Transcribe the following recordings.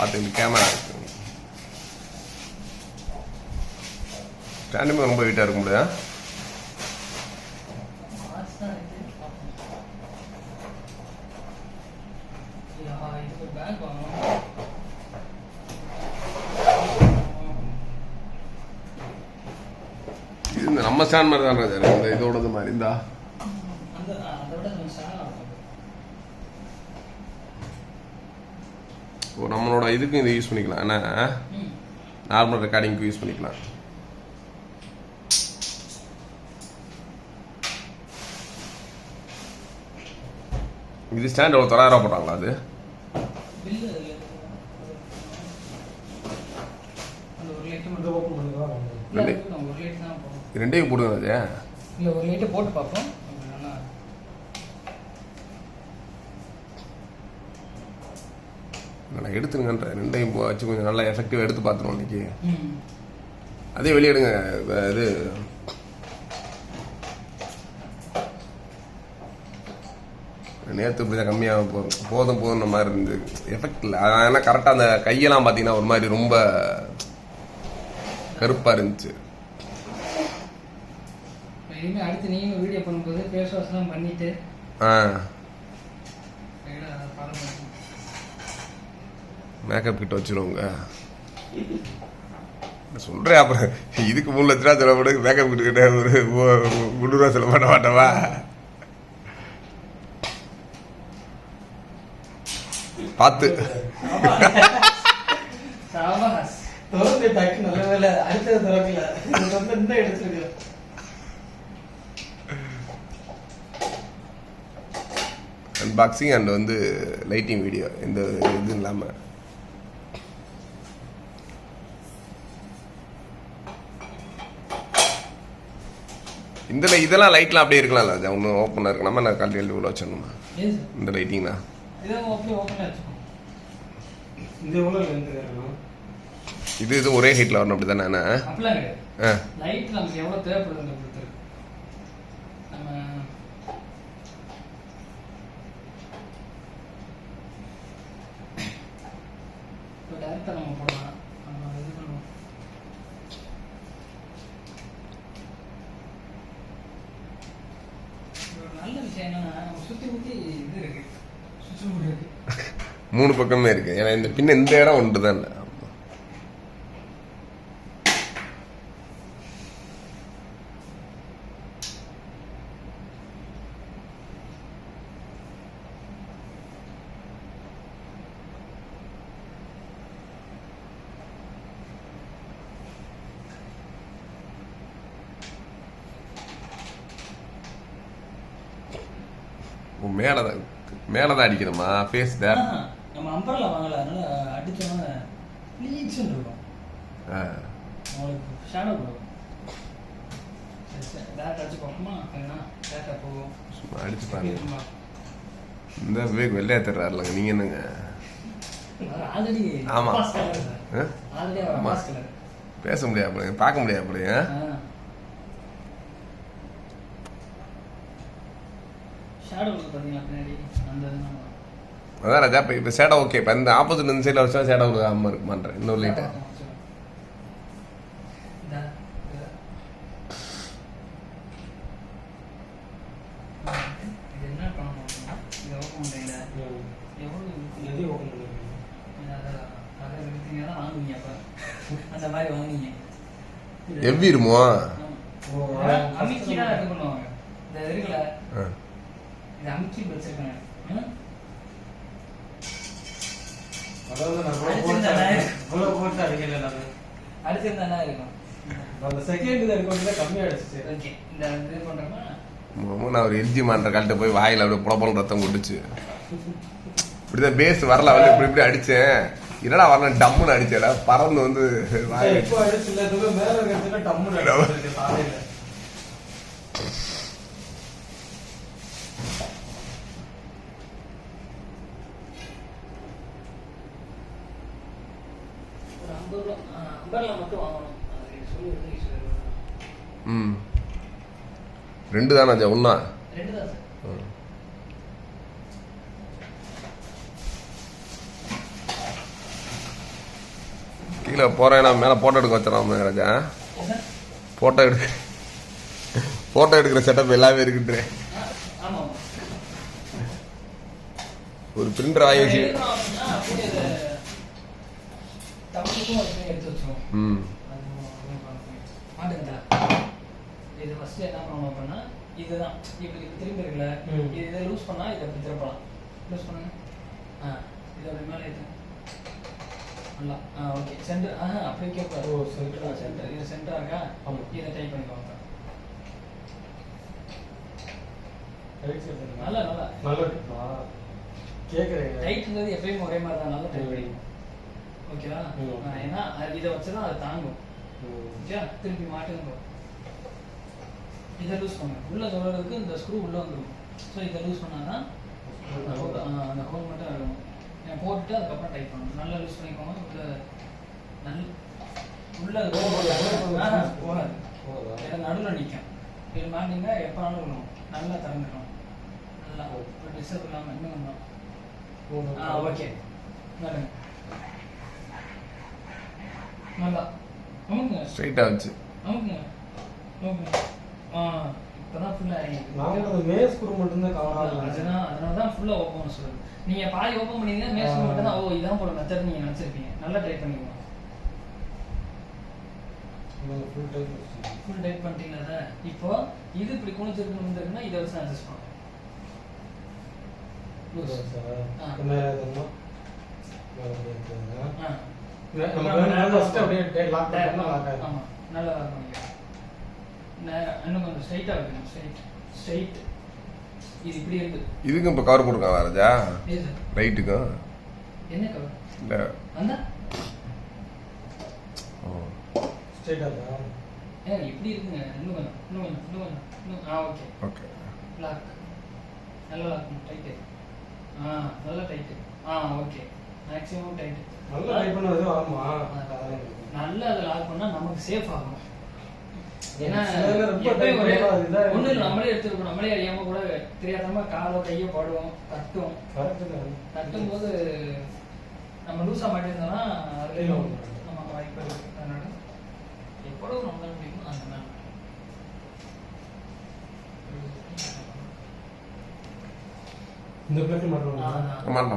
பார்த்து இந்த கேமரா இருக்கு. ஸ்டாண்டுமே ரொம்ப வெயிட்டாக இருக்க முடியாது. இது நம்ம ஸ்டாண்ட் மாதிரி தான் ராஜா, இந்த இதோடது மாதிரி இருந்தா நம்மளோட இதுக்கும் இதை யூஸ் பண்ணிக்கலாம். ஏன்னா நார்மல் ரெக்கார்டிங்க்கு யூஸ் பண்ணிக்கலாம். இது ஸ்டாண்ட் எவ்வளோ 9,000 போட்டாங்களா? அது ரெண்டையும் போடுங்க. அது இல்லை, ஒரு லைட்டு போட்டு பார்ப்போம். நான் எடுத்துருங்கன்ற ரெண்டையும் வச்சு கொஞ்சம் நல்லா எஃபெக்டிவாக எடுத்து பார்த்துருவோம் இன்னைக்கு. அதே வெளியிடுங்க. இது நேற்று இப்படி தான் கம்மியாக போதும் மாதிரி இருந்து எஃபெக்ட் இல்லை. அதனால் கரெக்டாக அந்த கையெல்லாம் பார்த்தீங்கன்னா ஒரு மாதிரி ரொம்ப கருப்பாக இருந்துச்சு. அடுத்து நீங்க வீடியோ பண்ணும்போது ஃபேஸ் வாஷ்லாம் பண்ணிட்டு மேக்கப் கிட்ட வச்சுருவோங்க சொல்கிறேன். அப்புறம் இதுக்கு 3 லட்ச ரூபா செலவு மேக்கப் கிட்ட ஒரு 3 ரூபா செலவு பண்ண மாட்டவா? பார்த்து அன்பாக்சிங் அண்ட் வந்து லைட்டிங் வீடியோ இந்த இது இல்லாமல் இதெல்லாம் லைட்லாம் அப்படியே இருக்கலாம்ல. ஒன்றும் ஓப்பனாக இருக்கு. நம்ம நான் கல்வி எழுதி உள்ள வச்சிடணுமா இந்த லைட்டிங்னா? இது ஒரே ஹைட்ல வரணும். அப்படி தானே? நல்ல விஷயம் என்னன்னா சுத்தி முத்தி இது இருக்கு, சுற்றி இருக்கு, 3 பக்கமே இருக்கு. ஏன்னா இந்த பின்ன இந்த இடம் ஒன்று தான் இல்லை. மேலதான் அடிக்கணுமா? ஃபேஸ் தான் நம்ம அம்பர்லா வாங்கல, அதனால அடிச்சோம்னா ப்ளீச்னு இருக்கும். உங்களுக்கு ஷேடோ போடும். சரி டேரக்ட் அடிச்சு பார்ப்போமா? என்ன டேரக்டா போகும். சும்மா அடிச்சு பாருங்க. இந்த விவேக் வெள்ளையா தர்றாருலங்க. நீங்க என்னங்க ஆல்ரெடி ஆமா ஆல்ரெடி மாஸ்க் கலர் பேச முடியாது, பார்க்க முடியாது. அப்படியே அதான் ராஜா. இப்போ சேடா ஓகே. இப்போ இந்த ஆப்போசிட் இந்த சைடில் வச்சா சேடா ஒரு அம்மா இருக்கு பண்ணுறேன். இன்னொரு லைட்டா எவ்விருமோ அமுக்கி வச்சிருக்கேன். நான் ஒரு எல்ஜி மாண்ட காலத்தை போய் வாயில் அப்படியே புலப்பலம் ரத்தம் கொட்டுச்சு. இப்படிதான் பேஸ் வரல வரல இப்படி இப்படி அடிச்சேன். என்னடா வரல டம்முன்னு அடிச்சேடா. பறந்து வந்து ரெண்டு தானே ஒன்னா? கீழே போறேன், நான் மேலே போட்டோ எடுக்க வச்சிடறான் ராஜா. என்ன? போட்டோ எடுக்கிற செட்டப் எல்லாமே இருக்குன்றே. ஆமா. ஒரு பிரிண்டர் வாங்கி வச்சு தமிழுக்கும் எடுத்து வச்சோம். மாட்டுங்களா? இது ஃபர்ஸ்ட் என்ன பண்ணணும் அப்படின்னா, இதுதான் இப்படி திரும்பி இருக்குல்ல, இதை லூஸ் பண்ணா இதை அப்படி திருப்பலாம். லூஸ் பண்ணுங்க. இதை அப்படி மேலே ஏற்று நல்லா. ஓகே. சென்டர் அப்படி கேட்பாரு. ஓ சென்டர். சென்டர் இது சென்டரா இருக்கா? இதை டைப் பண்ணிக்கோங்க. நல்லா நல்லா நல்லா கேட்குறேன். டைட்ன்றது எப்பயும் ஒரே மாதிரி தான். நல்லா டைப் பண்ணிக்கணும். ஓகேவா? ஏன்னா இதை வச்சுதான் அது தாங்கும். ஓகே. திருப்பி மாட்டுங்க. இதை லூஸ் பண்ணுங்க. உள்ள சொல்றதுக்கு இந்த ஸ்க்ரூ உள்ள வந்துடும். ஸோ இதை லூஸ் பண்ணாதான் அந்த ஹோல் மட்டும் ஆகும். போட்டுட்டு அதுக்கப்புறம் டைப் பண்ணணும். நல்லா லூஸ் பண்ணிக்கோங்க. உள்ள போகாது. நடுவில் நிற்கும். இது மாட்டிங்க எப்போனாலும் விடணும். நல்லா திறந்துக்கணும். நல்லா டிஸ்டர்ப் இல்லாமல் இன்னும் பண்ணணும். ஓகே. நடுங்க. நல்லா அமுக்குங்க. ஸ்ட்ரைட்டாக வச்சு அமுக்குங்க. அமுக்குங்க. இப்போதான் ஃபுல்லாக நாங்கள் மேஸ் குரு மட்டும்தான் கவர் ஆகும். அதனால தான் ஃபுல்லாக ஓப்பன் பண்ண சொல்லுது. நீங்கள் பாதி ஓப்பன் பண்ணீங்கன்னா மேஸ் குரு மட்டும் தான். ஓ இதான் போல மெத்தட் நீங்கள் நினச்சிருப்பீங்க. நல்லா ட்ரை பண்ணிக்கோங்க. ஃபுல் டைப் பண்ணிட்டீங்களா? இப்போ இது இப்படி குணிச்சிருக்குன்னா இதை வச்சு அட்ஜஸ்ட் பண்ணுவோம். நல்லா இன்னும் கொஞ்சம் ஸ்ட்ரைட்டாக வைக்கணும். ஸ்ட்ரைட் இது இப்படி இருக்கு. இதுக்கும் இப்போ கவர் போட்டுருக்காங்க ராஜா. ரைட்டுக்கும் என்ன கவர்? இல்லை அந்த ஸ்ட்ரைட்டாக இப்படி இருக்குங்க. இன்னும் ஓகே. ஓகே. லாக் நல்லா லாக் டைட்டு. நல்லா டைட்டு. ஓகே. Maximum tight. நல்லா டைப் பண்ணது ஆமா. நல்லா அதை லாக் பண்ணா நமக்கு சேஃப் ஆகும். ஏன்னா ஒண்ணு நம்மளே எடுத்துருக்கோம். நம்மளே அறியாம கூட தெரியாதமா காலோ கையோ படுவோம், தட்டும். தட்டும் போது நம்ம லூஸா மாட்டிருந்தோம்னா அதுல நம்ம வாய்ப்பு இருக்கு. அதனால எப்பொழுதும் நம்ம முடியுமோ அந்த மாதிரி இந்த பிளேட் மட்டும்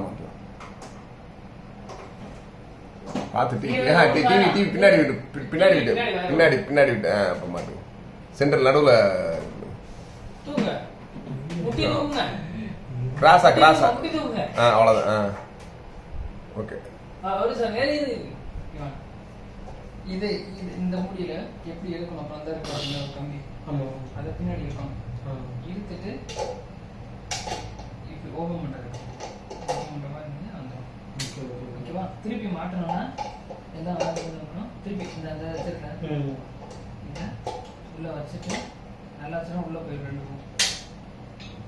மாட்டோம். பார்த்து டிவி பின்னாடி விட்டு அப்போ மாட்டுங்க. சென்டர் நடுவில் கிராஸா அவ்வளோதான். ஓகே. இது இந்த முடியல எப்படி எடுக்கணும்? அப்புறம் தான் இருக்கு கம்பி. அதை பின்னாடி இருக்கணும். இழுத்துட்டு இப்படி ஓபன் பண்றது. ஓபன் பண்ற மாதிரி ஓகேவா? திருப்பி மாட்டணும்னா எல்லாம் இருக்கணும். திருப்பி இந்த வச்சிருக்கேன் இதை உள்ள வச்சுட்டு நல்லா வச்சுனா உள்ள போயிடும்.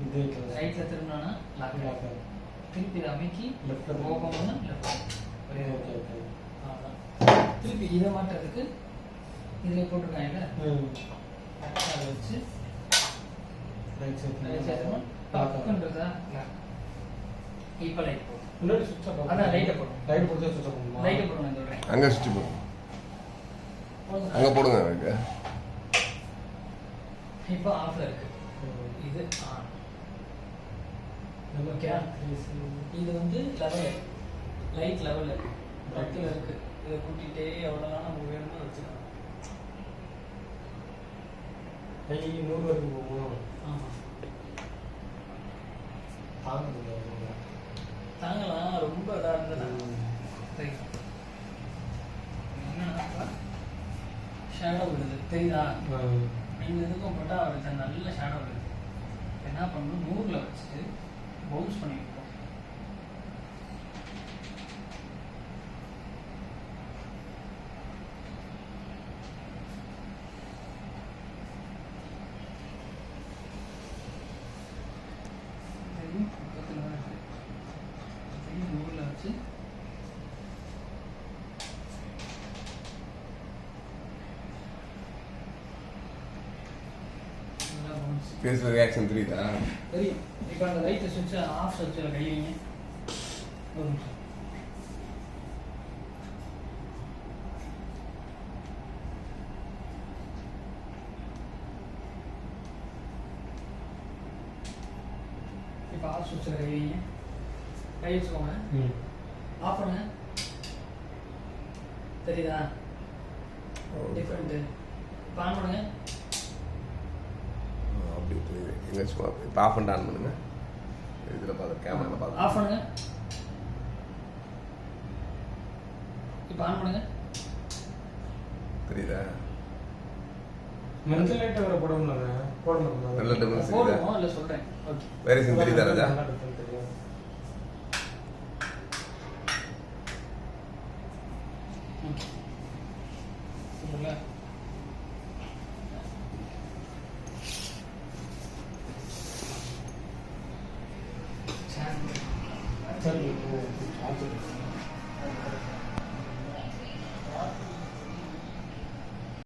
ரெண்டு ரைட்ல திரும்பினா லாக். திருப்பி இதை அமைக்கி ஓபன் பண்ணா லெஃப்ட். திருப்பி இதை மாட்டுறதுக்கு இதில் போட்டிருக்காங்கல்ல, அதை வச்சு பக்கன்றதா இப்போ லைட் போடும். அதான் லைட்டை போடும். லைட்டை போடணும் சொல்கிறேன். அங்கே சுவிட்ச் போடும். அங்கே போடுங்க. எனக்கு இப்போ ஆஃப்ல இருக்கு. இது ஆன். ஓகே. இது வந்து லெவல் லைட் லெவலில் இருக்கு. பத்தில் இருக்கு. இதை கூட்டிகிட்டே எவ்வளோலாம் நம்ம வேணுமோ வச்சுக்கலாம். 100 வரைக்கும் போகும். ஆமாம், தாங்க தாங்கலாம். ரொம்ப இதாக இருந்தது. சரி, என்னன்னா ஷேடோ விடுது தெரியுதா? இந்த இதுக்கும் போட்டால் அவருக்கு நல்ல ஷேடோ விடுது. என்ன பண்ணணும்? 100ல் வச்சுட்டு பவுன்ஸ் பண்ணி வைப்போம். பக்கத்தில் தான் இருக்கு. 100ல் வச்சு பேசுகிற ரியாக்ஷன் தெரியுதா? சரி, இப்போ அந்த லைட்டை சுவிட்ச் ஆஃப் சுவிட்சில் கை வைங்க. ஒரு நிமிஷம். ஆஃப் சுவிட்சில் கை வைங்க. கை வச்சுக்கோங்க. ம். ஆஃப் பண்ணுங்க. தெரியுதா டிஃப்ரெண்ட்டு? இப்போ ஆன் பண்ணுங்க. அப்படி எங்க சும்மா இப்போ ஆஃப் பண்ணிட்டு ஆன் பண்ணுங்க. இதில் பார்த்து கேமராவில் பார்த்து ஆஃப் பண்ணுங்க. இப்போ ஆன் பண்ணுங்க. தெரியுதா? மஞ்சள் லைட் வர போட முடியல. போட முடியல. நல்ல டிஃபரன்ஸ் தெரியுதா? போடுவோம் இல்லை சொல்கிறேன். ஓகே வேரியேஷன் தெரியுதா ராஜா? நல்லா different தெரியும். ஓகே சரிங்களா? சரி, ஓ, சார்ஜர்.